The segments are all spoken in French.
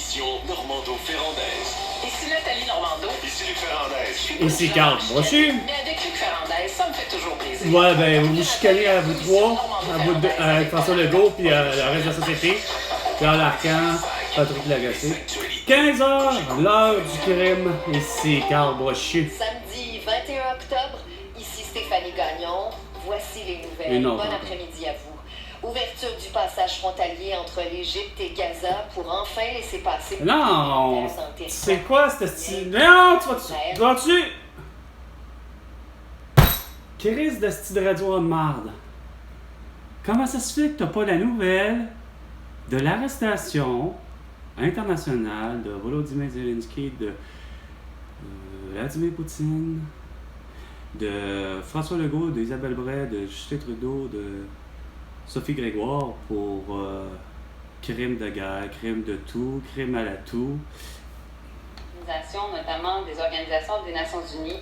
émission Normando-Ferrandaise. Ici Nathalie Normando. Ici les Ferrandaises. Ici Carl Brochu. Mais avec Luc Ferrandaise, ça me fait toujours plaisir. Ouais, ben, vous vous chicanez à vous trois, à vous deux, avec François Legault, puis le reste de la société. Pierre Larcan, Patrick Lagacé. 15h, l'heure du crime. Ici Carl Brochu. Samedi 21 octobre, ici Stéphanie Gagnon. Voici les nouvelles. Et non, Bon non. après-midi à vous. Ouverture du passage frontalier entre l'Égypte et Gaza pour enfin laisser passer... Non! Santé. C'est quoi cette style? Non, tu vas-tu? Chris de style de radio de marde. Comment ça se fait que t'as pas la nouvelle de l'arrestation internationale de Volodymyr Zelensky, de Vladimir Poutine, de François Legault, d'Isabelle Bray, de Justin Trudeau, de Sophie Grégoire pour crime de guerre, crime de tout, crime à la tout. Notamment des organisations des Nations Unies.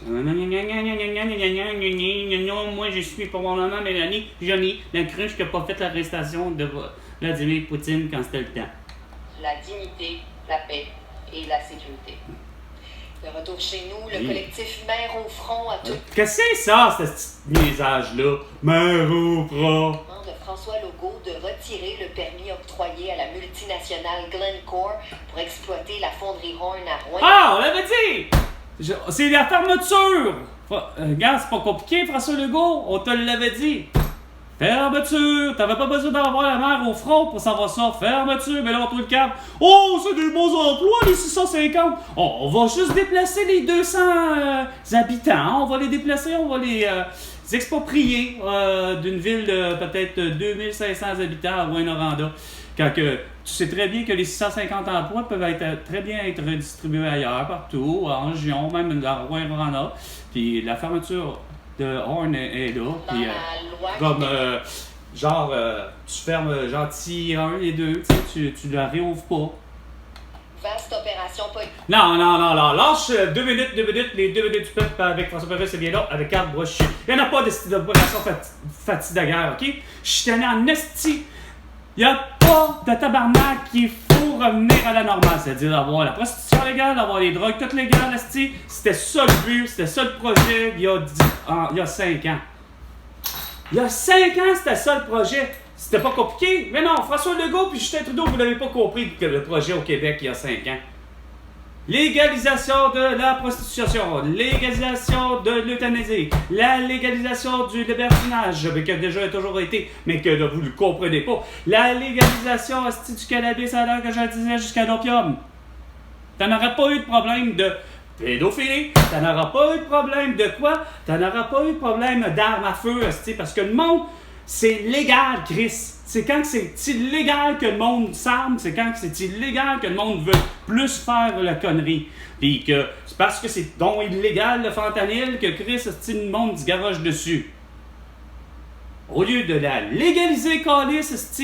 Moi, je suis probablement Mélanie Johnny, la cruche qui n'a pas fait l'arrestation de Vladimir Poutine quand c'était le temps. La dignité, la paix et la sécurité. De retour chez nous, le Oui. collectif Mère au front a tout Qu'est-ce que c'est ça, ce petit niaisage-là? Mère au front! de François Legault de retirer le permis octroyé à la multinationale Glencore pour exploiter la fonderie Horn à Rouen. Ah, on l'avait dit! C'est la fermeture! Regarde, c'est pas compliqué, François Legault, on te l'avait dit. Fermeture! T'avais pas besoin d'avoir la mer au front pour savoir ça. Fermeture, mais là, on trouve le câble. Oh, c'est des bons emplois, les 650! On va juste déplacer les 200 habitants. On va les déplacer, on va les exproprier d'une ville de peut-être 2500 habitants à Rouyn-Noranda. Quand que, tu sais très bien que les 650 emplois peuvent très bien être redistribués ailleurs, partout, en région, même à Rouyn-Noranda. Puis la fermeture de Horn est là. Dans Puis, la loi comme, tu fermes gentil un et deux, tu la réouvres pas. vaste opération politique. Non, lâche 2 minutes, les 2 minutes du peuple avec François Perret, c'est bien là, avec Carl Brochu. Il n'y en a pas d'opération fatigue de guerre, ok? Je suis tanné en esti. Il n'y a pas de tabarnak qu'il faut revenir à la normale, c'est-à-dire d'avoir la prostitution légale, d'avoir les drogues toutes légales, esti. C'était ça le but, c'était ça le projet il y a 5 ans. Il y a 5 ans, c'était ça le projet. C'était pas compliqué. Mais non, François Legault puis Justin Trudeau, vous n'avez pas compris que le projet au Québec il y a 5 ans. Légalisation de la prostitution, légalisation de l'euthanasie, la légalisation du libertinage, qui a déjà toujours été, mais que vous ne le comprenez pas. La légalisation du cannabis à l'heure que je le disais jusqu'à l'opium. T'en auras pas eu de problème de pédophilie, t'en auras pas eu de problème de quoi? T'en auras pas eu de problème d'armes à feu, parce que le monde, c'est légal, Chris. C'est quand c'est illégal que le monde s'arme, c'est quand c'est illégal que le monde veut plus faire la connerie. Puis que c'est parce que c'est donc illégal le fentanyl que Chris, le monde se garoche dessus. Au lieu de la légaliser, calice,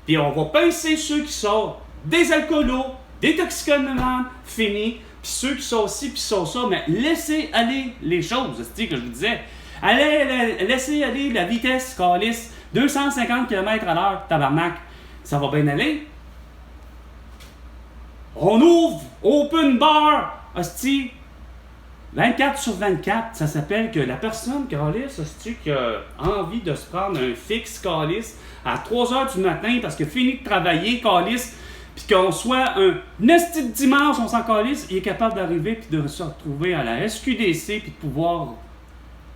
puis on va pincer ceux qui sont des alcoolos, des toxicomanes finis, puis ceux qui sont ci, puis sont ça, mais laissez aller les choses, que je vous disais. Laissez aller la vitesse, calice. 250 km/h, tabarnak. Ça va bien aller. On ouvre open bar, hostie. 24 sur 24, ça s'appelle que la personne, calice, hostie, qui a envie de se prendre un fixe, calice, à 3h du matin parce qu'il a fini de travailler, calice, puis qu'on soit un hostie de dimanche, on s'en calisse, il est capable d'arriver puis de se retrouver à la SQDC puis de pouvoir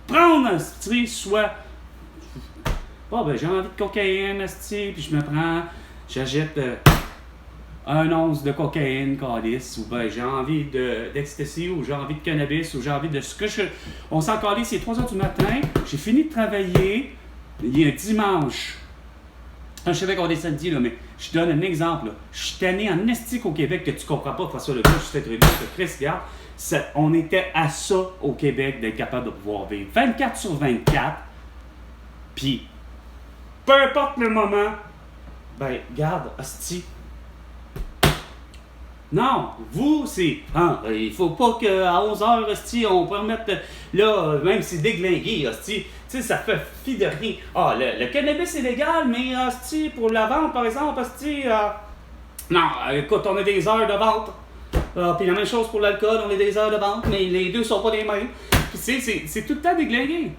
prendre un style, soit j'ai envie de cocaïne, esti, puis je me prends, j'achète un once de cocaïne, calice, ou j'ai envie d'ecstasy, ou j'ai envie de cannabis, ou j'ai envie de ce que je... On s'en calisse, c'est 3h du matin, j'ai fini de travailler, il y a un dimanche. Je sais pas qu'on est samedi, là, mais je donne un exemple, là. Je suis tanné en estique au Québec que tu comprends pas, François Legault, je suis très que Chris, regarde, on était à ça au Québec d'être capable de pouvoir vivre 24 sur 24, puis peu importe le moment, garde, hostie. Non, vous, c'est... il faut pas qu'à 11h, hostie, on permette, là, même si c'est déglingué, hostie, ça fait fi de rien. Le cannabis est légal, mais, hostie, pour la vente, par exemple, hostie, Non, écoute, on a des heures de vente. Puis la même chose pour l'alcool, on a des heures de vente, mais les deux sont pas les mêmes. Puis c'est tout le temps déglingué.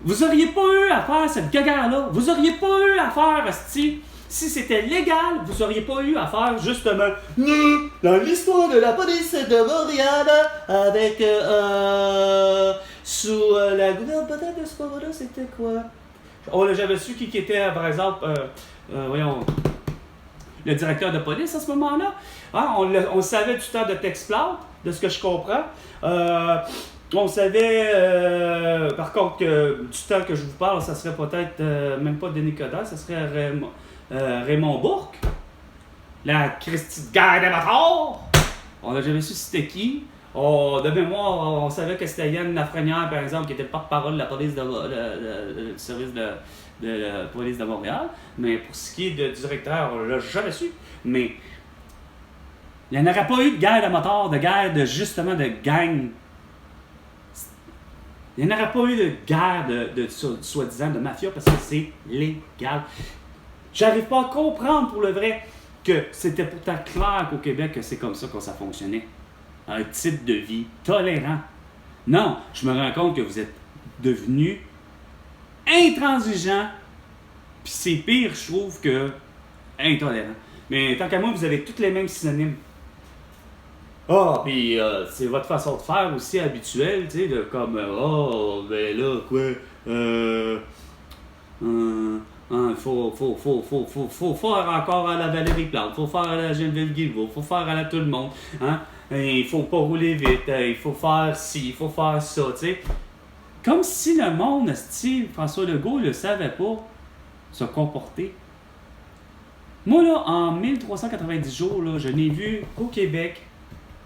Vous auriez pas eu à faire cette guéguerre-là. Vous auriez pas eu à faire, asti. Si c'était légal, vous auriez pas eu à faire justement dans l'histoire de la police de Montréal avec sous la gouverne peut-être de ce moment-là, c'était quoi? Oh là, j'avais su qui était, par exemple, voyons, le directeur de police à ce moment-là. Hein, on savait du temps de Texplout, de ce que je comprends. On savait, par contre, que du temps que je vous parle, ça serait peut-être même pas Denis Coderre, ça serait Raymond Bourque. La Christie de guerre d'Avatar. On n'a jamais su c'était qui. De mémoire, on savait que c'était Yann Lafrenière, par exemple, qui était le porte-parole de la police du service de la police de Montréal. Mais pour ce qui est de directeur, on l'a jamais su. Mais il n'y en aurait pas eu de guerre de motards, de guerre de justement de gang. Il n'y en aurait pas eu de guerre de soi-disant de mafia parce que c'est légal. J'arrive pas à comprendre pour le vrai que c'était pourtant clair qu'au Québec que c'est comme ça que ça fonctionnait. Un type de vie tolérant. Non, je me rends compte que vous êtes devenus intransigeants, puis c'est pire, je trouve, que intolérant. Mais tant qu'à moi, vous avez tous les mêmes synonymes. Puis c'est votre façon de faire aussi habituelle, tu sais, de comme, ben là, quoi, faut faire encore à la Valérie Plante, faut faire à la Geneviève Guilbeault, faut faire à la tout le monde, hein, il faut pas rouler vite, il faut faire ci, il faut faire ça, tu sais. Comme si le monde, style François Legault, ne savait pas se comporter. Moi, là, en 1390 jours, là, je n'ai vu qu'au Québec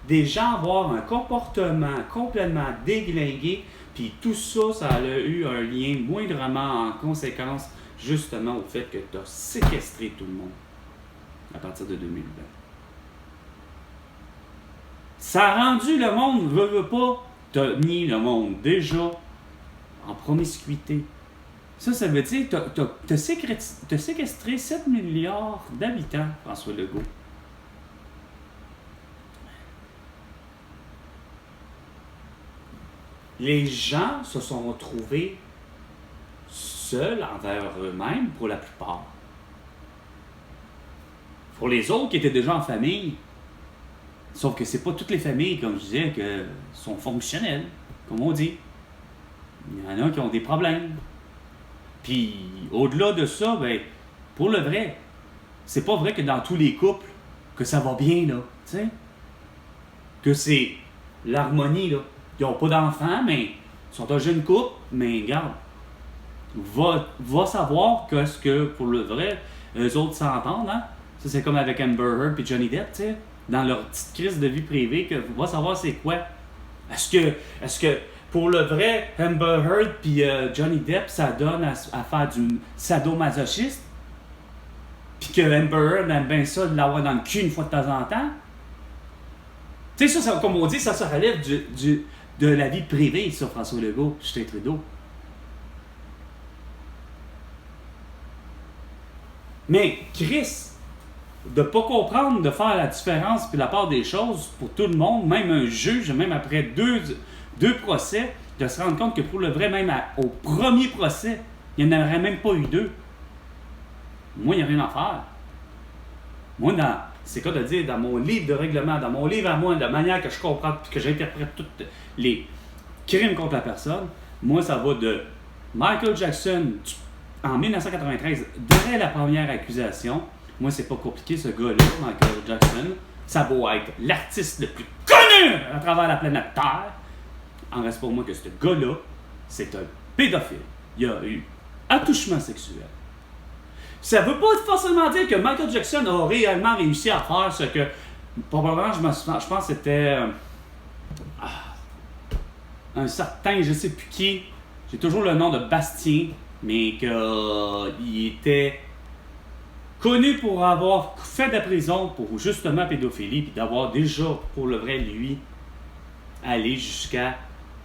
des gens avoir un comportement complètement déglingué, puis tout ça, ça a eu un lien moindrement en conséquence, justement, au fait que tu as séquestré tout le monde à partir de 2020. Ça a rendu le monde, veut pas, t'as mis le monde déjà en promiscuité. Ça veut dire que t'as séquestré 7 milliards d'habitants, François Legault. Les gens se sont retrouvés seuls envers eux-mêmes pour la plupart. Pour les autres qui étaient déjà en famille, sauf que c'est pas toutes les familles, comme je disais, qui sont fonctionnelles, comme on dit. Il y en a qui ont des problèmes. Puis, au-delà de ça, ben, pour le vrai, c'est pas vrai que dans tous les couples, que ça va bien, là, tu sais. Que c'est l'harmonie, là. Ils n'ont pas d'enfants, mais ils sont un jeune couple, mais regarde, va savoir que ce que, pour le vrai, eux autres s'entendent, hein. Ça, c'est comme avec Amber Heard et Johnny Depp, tu sais, dans leur petite crise de vie privée, que va savoir c'est quoi. Est-ce que pour le vrai, Amber Heard puis Johnny Depp, ça donne à faire du sadomasochiste? Puis que Amber Heard aime bien ça de l'avoir dans le cul une fois de temps en temps? Tu sais, ça, comme on dit, ça se relève de la vie privée, ça, François Legault, Justin Trudeau. Mais Chris, de ne pas comprendre, de faire la différence puis la part des choses pour tout le monde, même un juge, même après deux procès, de se rendre compte que pour le vrai, même au premier procès, il n'y en aurait même pas eu deux. Moi, il n'y a rien à faire. Moi, c'est quoi de dire, dans mon livre de règlement, dans mon livre à moi, de la manière que je comprends, que j'interprète tous les crimes contre la personne, moi, ça va de Michael Jackson, en 1993, dès la première accusation. Moi, c'est pas compliqué, ce gars-là, Michael Jackson. Ça va être l'artiste le plus connu à travers la planète Terre. En reste pour moi que ce gars-là, c'est un pédophile. Il a eu attouchement sexuel. Ça veut pas forcément dire que Michael Jackson a réellement réussi à faire ce que... Probablement, je pense que c'était... un certain, je sais plus qui, j'ai toujours le nom de Bastien, mais qu'il était connu pour avoir fait de la prison pour justement pédophilie, puis d'avoir déjà, pour le vrai, lui, allé jusqu'à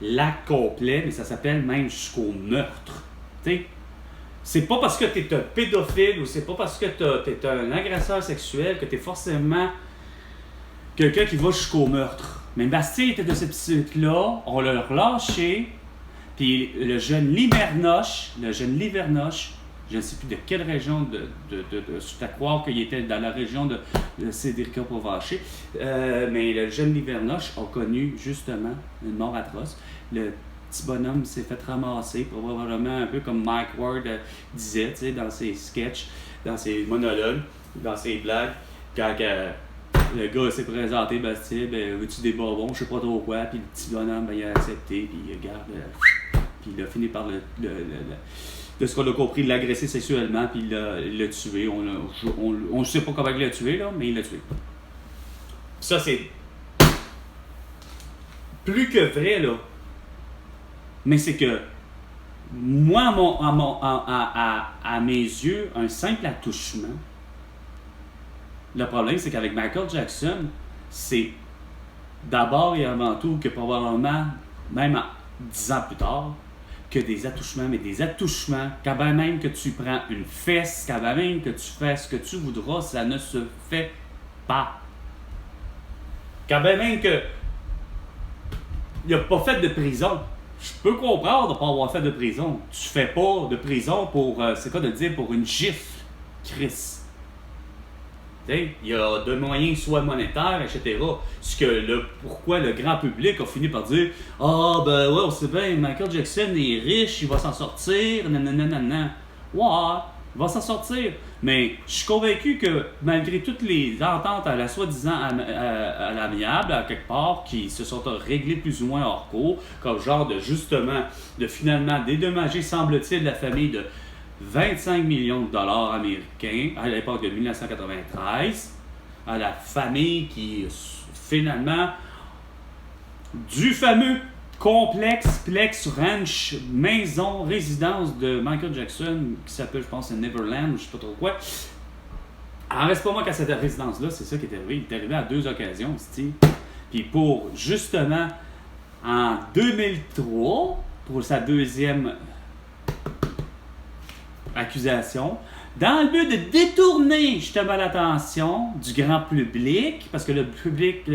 l'acte complet, mais ça s'appelle même jusqu'au meurtre. T'sais? C'est pas parce que tu es un pédophile ou c'est pas parce que tu es un agresseur sexuel que tu es forcément quelqu'un qui va jusqu'au meurtre. Mais Bastille était de cette petite-là, on l'a relâché, puis le jeune Livernoche, je ne sais plus de quelle région, c'est à croire qu'il était dans la région de Cédrica Provencher, mais le jeune Livernoche a connu justement une mort atroce. Le petit bonhomme s'est fait ramasser, probablement un peu comme Mike Ward disait, tu sais, dans ses sketchs, dans ses monologues, dans ses blagues, quand le gars s'est présenté, Bastille, ben, veux-tu des bonbons, je sais pas trop quoi, puis le petit bonhomme, ben, il a accepté, puis il regarde, puis il a fini par de ce qu'on a compris, de l'agresser sexuellement, puis il l'a tué. On ne sait pas comment il l'a tué, là, mais il l'a tué. Ça, c'est plus que vrai, là. Mais c'est que, moi, à mes yeux, un simple attouchement, le problème, c'est qu'avec Michael Jackson, c'est d'abord et avant tout que probablement, même 10 ans plus tard, que des attouchements, mais des attouchements, quand même que tu prends une fesse, quand même que tu fais ce que tu voudras, ça ne se fait pas. Quand même que il n'a pas fait de prison. Je peux comprendre de ne pas avoir fait de prison. Tu fais pas de prison pour, c'est quoi de dire, pour une gifle, Chris. Il y a de moyens, soit monétaires, etc. Pourquoi le grand public a fini par dire « Ah, ben ouais, on sait bien, Michael Jackson est riche, il va s'en sortir, nanana. » Ouais, il va s'en sortir. Mais je suis convaincu que malgré toutes les ententes à la soi-disant à l'amiable, à quelque part, qui se sont réglées plus ou moins hors cours, comme genre de finalement dédommager, semble-t-il, la famille de 25 millions de dollars américains à l'époque de 1993, à la famille qui, finalement, du fameux complexe, Plex Ranch, maison, résidence de Michael Jackson, qui s'appelle, je pense, Neverland, ou je sais pas trop quoi. En reste pas moi qu'à cette résidence-là, c'est ça qui est arrivé. Il est arrivé à 2 occasions, Steve. Puis pour, justement, en 2003, pour sa deuxième accusation, dans le but de détourner justement l'attention du grand public, parce que le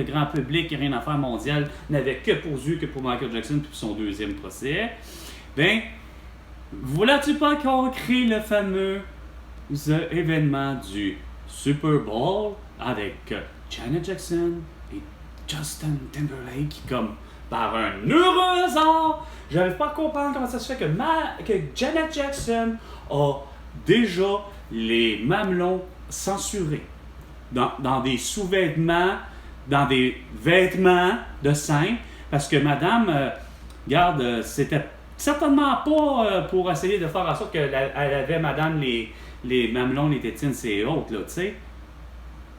grand public, rien à faire mondial, n'avait que pour yeux que pour Michael Jackson puis son deuxième procès, ben, voulais-tu pas qu'on crée le fameux événement du Super Bowl avec Janet Jackson et Justin Timberlake qui, comme par un heureux hasard, j'arrive pas à comprendre comment ça se fait que Janet Jackson a déjà les mamelons censurés dans des sous-vêtements, dans des vêtements de scène, parce que madame, regarde, c'était certainement pas pour essayer de faire en sorte qu'elle avait, madame, les mamelons, les tétines, c'est autres, là, tu sais.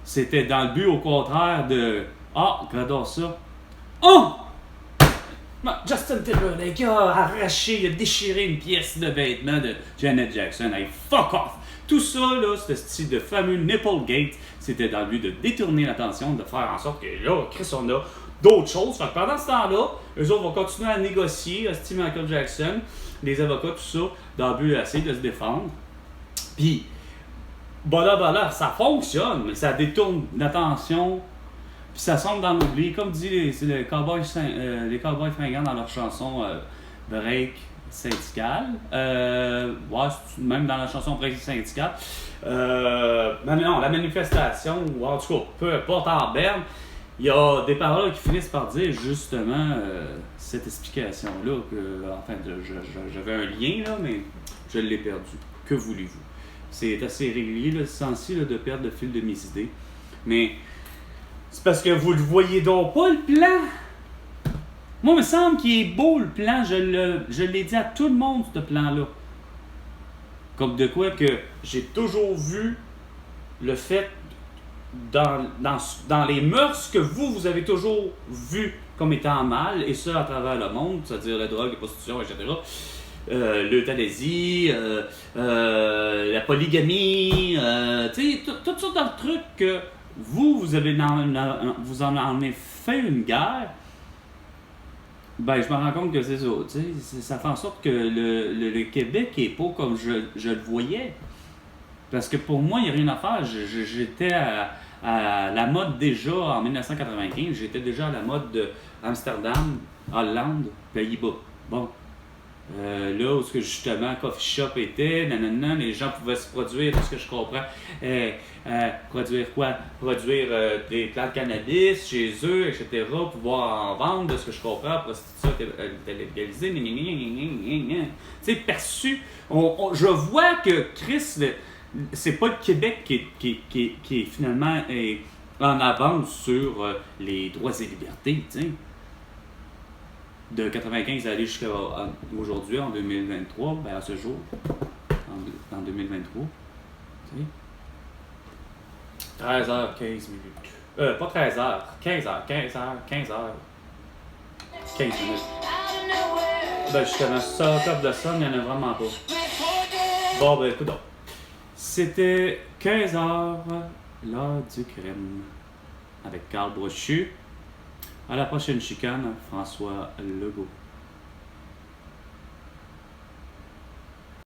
C'était dans le but, au contraire, de « Ah, regardons ça. Oh! Justin Timberlake a arraché, il a déchiré une pièce de vêtement de Janet Jackson. Hey, fuck off! » Tout ça, là, ce style de fameux Nipplegate, c'était dans le but de détourner l'attention, de faire en sorte que là, Chris, on a d'autres choses. Fait que pendant ce temps-là, eux autres vont continuer à négocier, Steve Michael Jackson, les avocats, tout ça, dans le but d'essayer de se défendre. Puis, voilà, ça fonctionne, mais ça détourne l'attention. Puis ça semble dans l'oubli, comme dit les Cowboys fringants dans leur chanson Break syndical. Même dans la chanson Break syndical. Mais non, la manifestation, ou en tout cas, peu importe en berne, il y a des paroles qui finissent par dire justement cette explication-là. Enfin, j'avais un lien, là, mais je l'ai perdu. Que voulez-vous? C'est assez régulier, le sens-ci, de perdre le fil de mes idées. Mais c'est parce que vous le voyez donc pas, le plan. Moi, il me semble qu'il est beau, le plan. Je l'ai dit à tout le monde, ce plan-là. Comme de quoi que j'ai toujours vu le fait dans les mœurs que vous avez toujours vu comme étant mal, et ça à travers le monde, c'est-à-dire la drogue, la prostitution, etc., l'euthanasie, la polygamie, tu sais, toutes sortes de trucs que vous en avez fait une guerre. Ben, je me rends compte que c'est ça. Tu sais, ça fait en sorte que le Québec est pas comme je le voyais. Parce que pour moi, il n'y a rien à faire. J'étais à la mode déjà en 1995. J'étais déjà à la mode de Amsterdam, Hollande, Pays-Bas. Bon. Là où ce que justement Coffee Shop était, nanana, les gens pouvaient se produire, de ce que je comprends. Produire quoi? Produire des plantes de cannabis chez eux, etc. Pouvoir en vendre, de ce que je comprends, prostitution légalisée, tu sais, perçu. Je vois que Chris, c'est pas le Québec qui est finalement en avance sur les droits et libertés, tu sais. De 95 à aller jusqu'à aujourd'hui, en 2023, ben à ce jour, en 2023, tu sais. 13h15 minutes. Pas 13h, 15h, 15 minutes. Ben justement, ça, top de ça, il n'y en a vraiment pas. Bon, ben écoute donc. C'était 15h, l'heure du crime, avec Carl Brochu. À la prochaine chicane, François Legault.